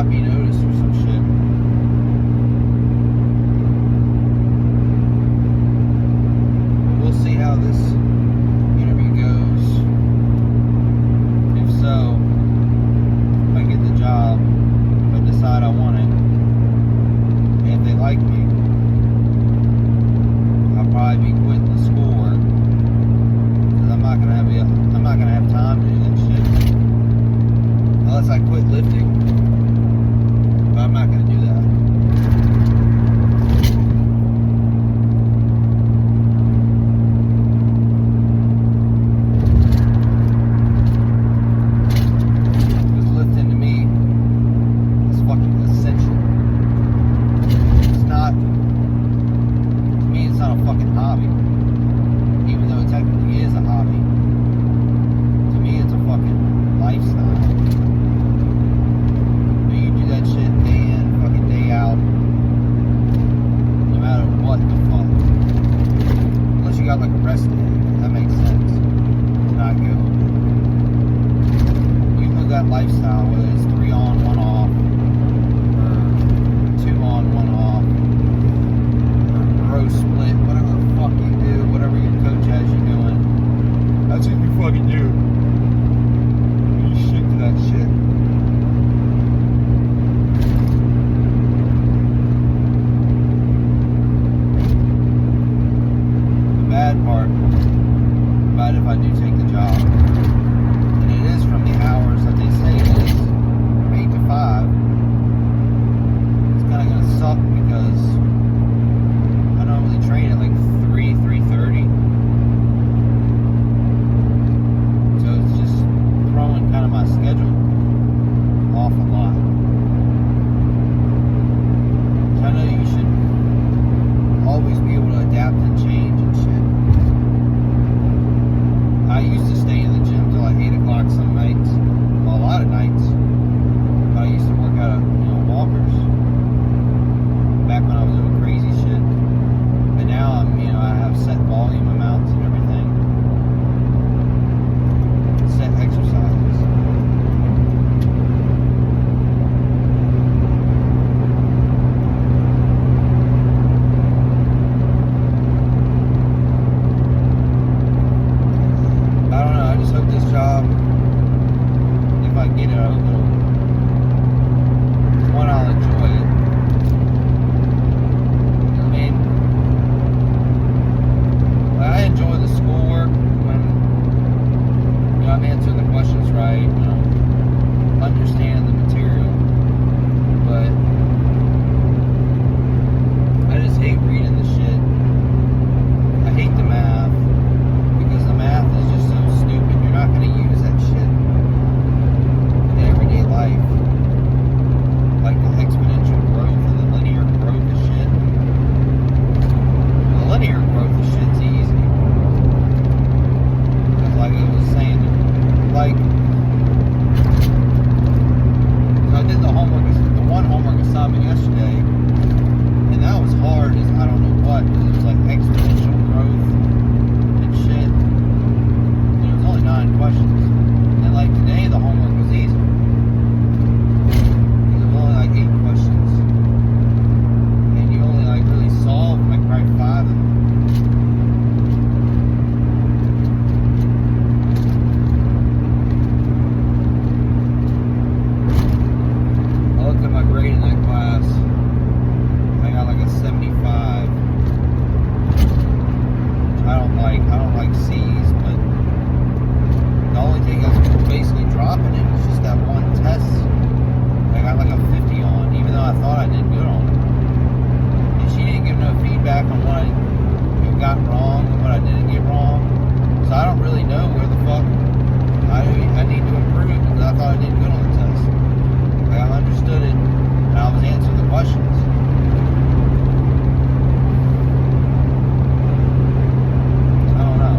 got me noticed for some shit. We'll see how this interview goes. If so, if I get the job, if I decide I want it, and if they like me, I'll probably be quitting the schoolwork because I'm not gonna have time to do that shit unless I quit lifting. But I'm not gonna do that. Because lifting to me is fucking essential. It's not. To me, it's not a fucking hobby. Even though it technically is a hobby. To me, it's a fucking lifestyle. But you do that shit day in, fucking day out. No matter what the fuck. Unless you got like a rest day. That makes sense. To not go. You live that lifestyle, whether it's 3 on, 1 off, or 2 on, 1 off, or bro split, whatever the fuck you do, whatever your coach has you doing. That's what you fucking do. You stick to that shit. The bad part about if I do take the job, and it is from the hours that they say it is, from 8 to 5, it's kind of going to suck because I normally train at like 3:30. So it's just throwing kind of my schedule off a lot. So I know you should always be able to adapt and change and shit. I used to stay in the gym till like 8 o'clock some nights. Well, a lot of nights. But I used to work out at, Walkers. Back when I was doing crazy shit. But now I have set volume amounts and everything. Set exercises. I don't know, I just hope this job, if I get it, I hope I'll enjoy it. I mean, I enjoy the schoolwork when, I'm answering the questions right, understand the material, but I just hate reading the shit. I hate the math, because the math is just so stupid. You're not going to use that shit in everyday life. Like the exponential growth and the linear growth of shit. The linear growth of shit's easy. Because like I was saying, like, so I did the one homework assignment yesterday, and that was hard as I don't know what, because it was like exponential growth and shit. And it was only 9 questions. And like today, the homework was easy. Because it was only like 8 questions. And you only like really solved like probably 5 of them. I looked at my grade in that class. I got like a 75. Which I don't like. I don't like C's, but the only thing that's basically dropping it was just that one test. I got like a 50 on, even though I thought I did good on it. And she didn't give no feedback on what I got wrong and what I didn't get wrong. So I don't really know where the fuck I need to improve, because I thought I did good on the test. Like, I understood it, and I was answering the questions. I don't know.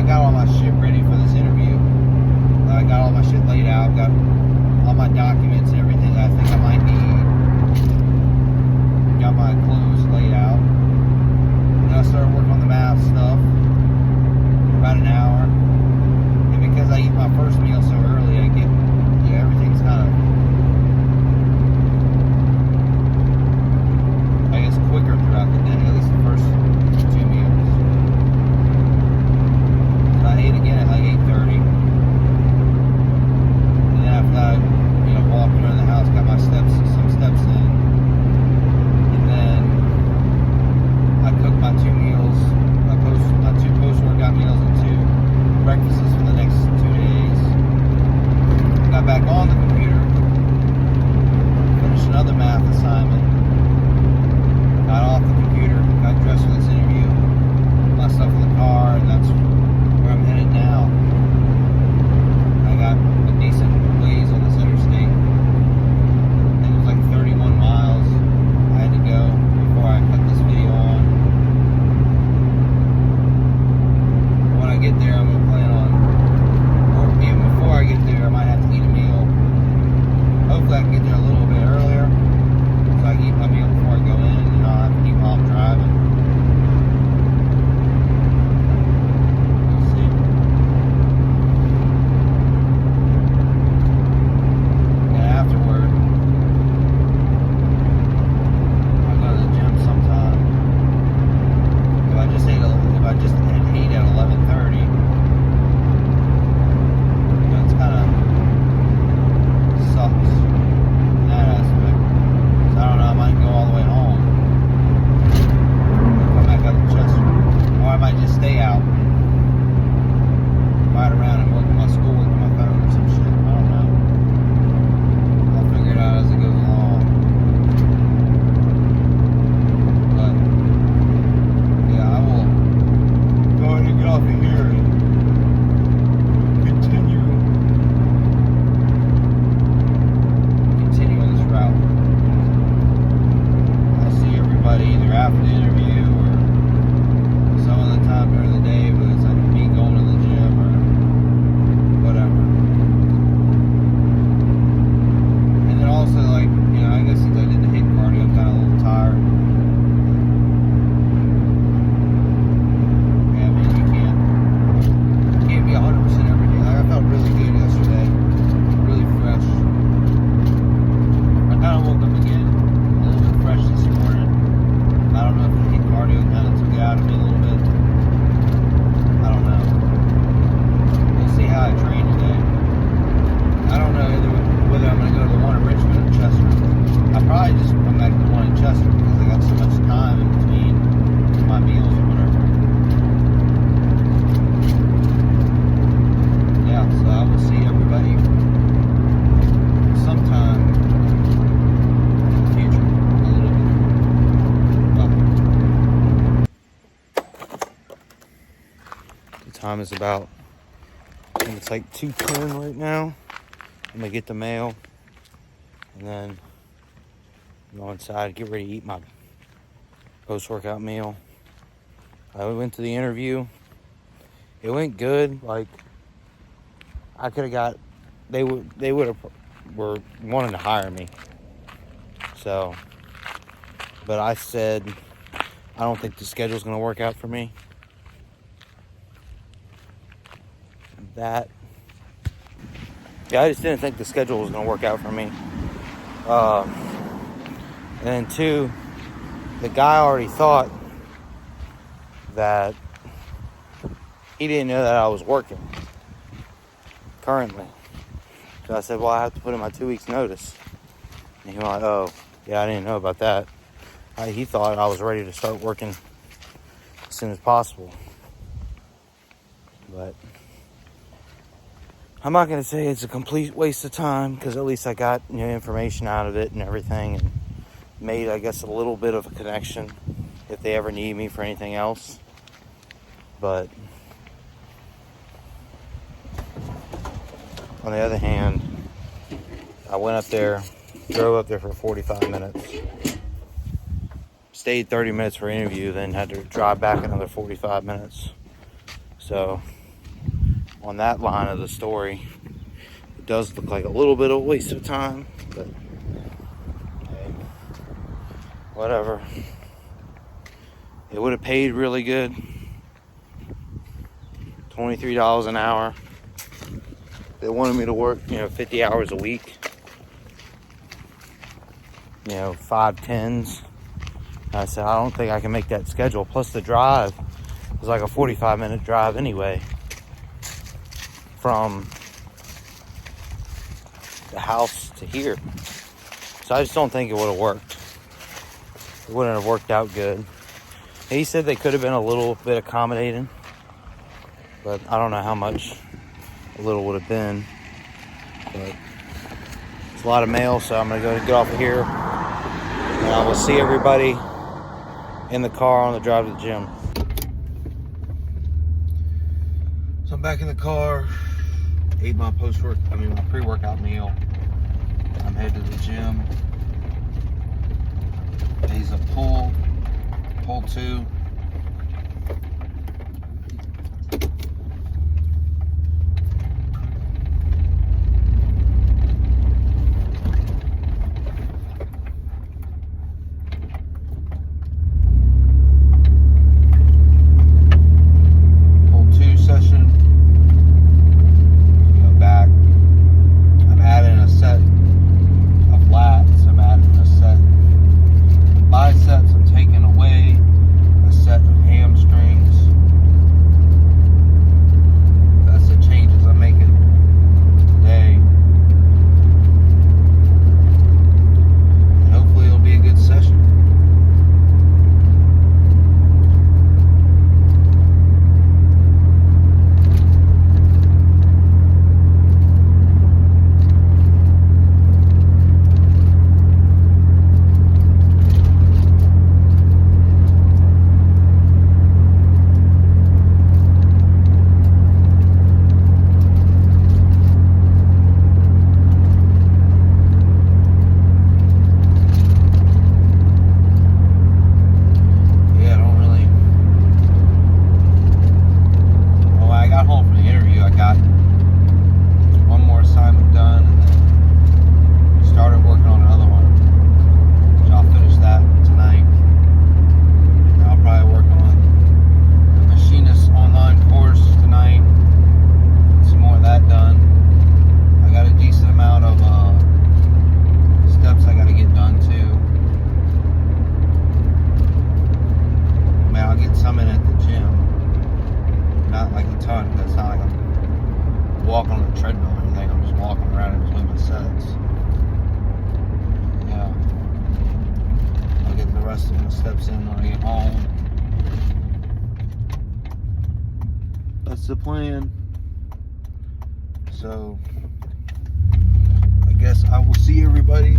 I got all my shit ready for this interview. I got all my shit laid out, got all my documents and everything that I think I might need. Got my clothes laid out. And I started working on the math stuff for about an hour. And because I eat my first meal so early, I get, everything's kind of, I guess, quicker throughout the day, at least the first 2 meals. And I ate again at like 8:30. And then after that, walked around the house, got some steps in. And then I cooked my 2 meals, my 2 post-workout meals and 2 breakfasts for the next 2 days. Got back on the computer, finished another math assignment, got off the computer, got dressed for this interview, put my stuff in the car, and that's where I'm headed now. I got a decent ways on this interstate. I think it was like 31 miles I had to go before I put this video on. When I get there, I'm going to plan on, or even before I get there, I might have to eat a meal. Hopefully I can get there a little bit earlier, so I can eat my meal before I go in, and I'll have to eat while I'm driving. We'll see. And afterward, I'll go to the gym sometime. If I just had 8 at 11:30, that's kind of sucks in that aspect. So I don't know, I might go all the way home, come back up to Chester, or I might just stay out, ride around and work on my schoolwork on my phone or some shit. I don't know. I'll figure it out as it goes along. But yeah, I will go ahead and get off of here and continue on this route. I'll see everybody either after the interview or some of the time during the day, but it's like me going to the gym or whatever. And then also, like, I guess since I did the HIIT cardio, I'm kind of a little tired. Yeah, I mean, you can't be 100% every day. Like, I felt really good yesterday, really fresh. I kind of woke up again a little bit fresh this morning. I don't know if the HIIT cardio kind of took it out of me a little bit. I don't know. We'll see how I train today. I don't know whether I'm going to go to the one in Richmond or Chester. I'll probably just come back to the one in Chester because I got so much time in between my meals or whatever. Yeah, so I will see everybody sometime in the future, a little bit. The time is about, I think it's like 2:10 right now. I'm gonna get the mail and then go inside, get ready to eat my post-workout meal. I went to the interview. It went good. Like, I could have got, they would have were wanting to hire me. So, but I said, I don't think the schedule's gonna work out for me. I just didn't think the schedule was gonna work out for me. And then 2, the guy already thought that he didn't know that I was working currently. So I said, well, I have to put in my 2 weeks notice. And he was like, oh, yeah, I didn't know about that. He thought I was ready to start working as soon as possible. But I'm not going to say it's a complete waste of time, because at least I got information out of it and everything, and made, I guess, a little bit of a connection if they ever need me for anything else. But on the other hand, I went up there, drove up there for 45 minutes, stayed 30 minutes for interview, then had to drive back another 45 minutes. So on that line of the story, it does look like a little bit of a waste of time, but hey, whatever. It would have paid really good. $23 an hour. They wanted me to work, 50 hours a week. 5 10s. I said, I don't think I can make that schedule. Plus the drive was like a 45-minute drive anyway from the house to here. So I just don't think it would have worked. It wouldn't have worked out good. He said they could have been a little bit accommodating, but I don't know how much a little would have been. But it's a lot of mail, so I'm going to go get off of here. And I will see everybody in the car on the drive to the gym. So I'm back in the car. Ate my my pre-workout meal. I'm headed to the gym. He's a pull 2. Steps in when I get home. That's the plan. So I guess I will see everybody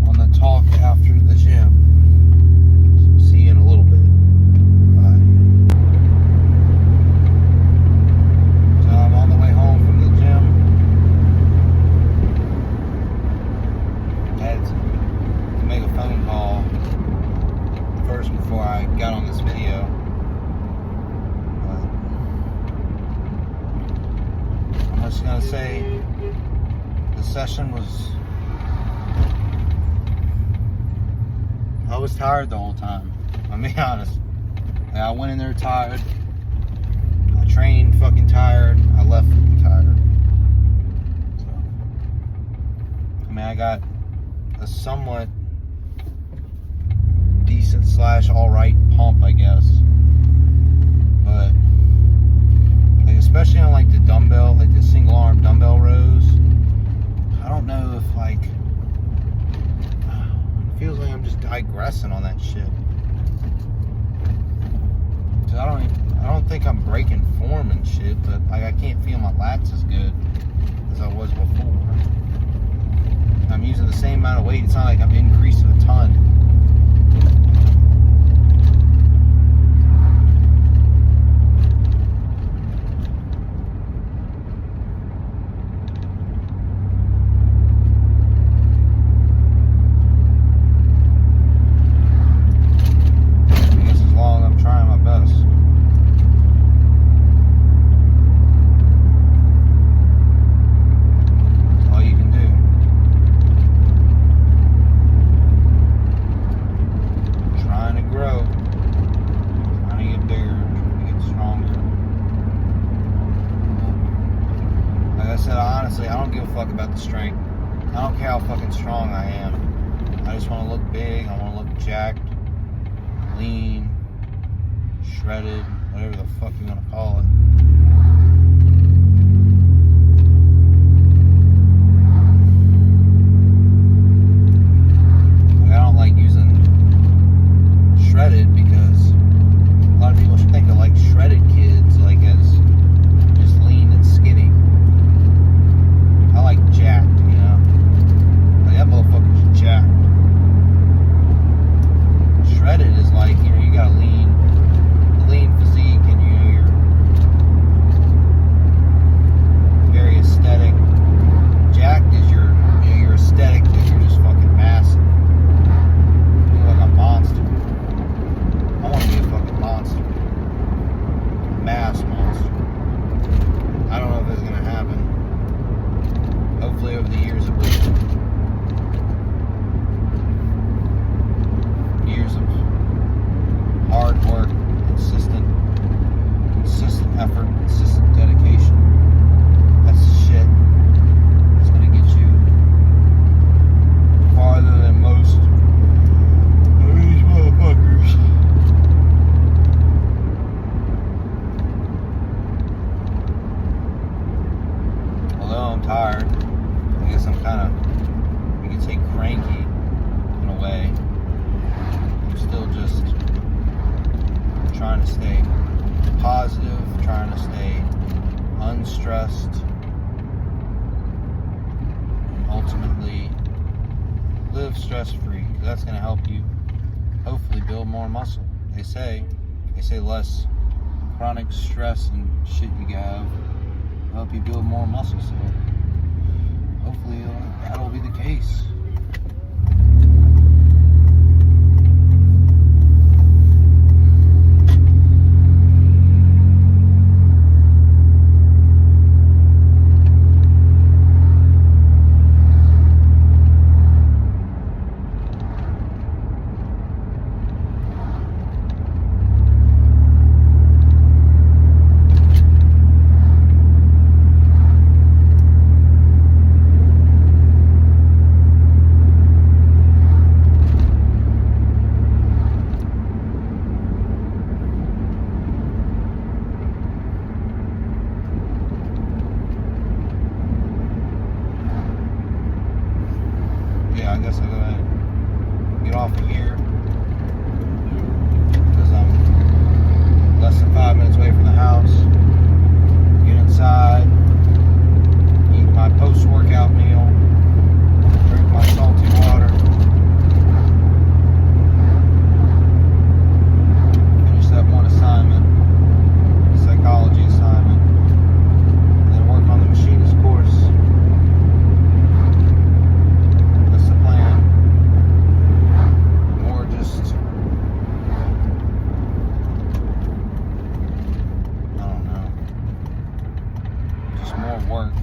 on the talk after the gym. So see you in a little bit. Bye. So I'm on the way home from the gym. I had to make a phone call first before I got on this video. I'm just gonna say the session was, I was tired the whole time. I'll be honest. I went in there tired. I trained fucking tired. I left fucking tired. So, I got a somewhat decent / alright pump, I guess. But especially on like the dumbbell, like the single arm dumbbell rows, I don't know if it feels like I'm just digressing on that shit. So I don't think I'm breaking form and shit, but I can't feel my lats as good as I was before. I'm using the same amount of weight. It's not like I'm increasing a ton. said, honestly, I don't give a fuck about the strength. I don't care how fucking strong I am. I just want to look big. I want to look jacked, lean, shredded, whatever the fuck you want to call it. I don't like using shredded because a lot of people think of like shredded kids like as just lean and skinny. I like jacked, you know. Like that motherfucker's jacked. Shredded is like, you know, you got a lean physique and you know you're very aesthetic. Jacked is your, you know, your aesthetic that you're just fucking massive. You look like a monster. I want to be a fucking monster. Mass monster. I don't know if it's gonna happen. Hopefully over the years it will. Years of hard work, consistent effort, consistent dedication. That's the shit. It's gonna get you farther than most of these motherfuckers. Although I'm tired, I guess I'm kind of, you could say, cranky in a way. I'm still just trying to stay positive, trying to stay unstressed, and ultimately live stress-free. That's going to help you hopefully build more muscle. They say less chronic stress and shit you have help you build more muscle. So hopefully that'll be the case. I guess I'll go ahead and get off of here because I'm less than 5 minutes away from the house. Get inside, eat my post-workout meal, drink my salty water, finish that one assignment, psychology assignment, and then work on the machinist course. More work.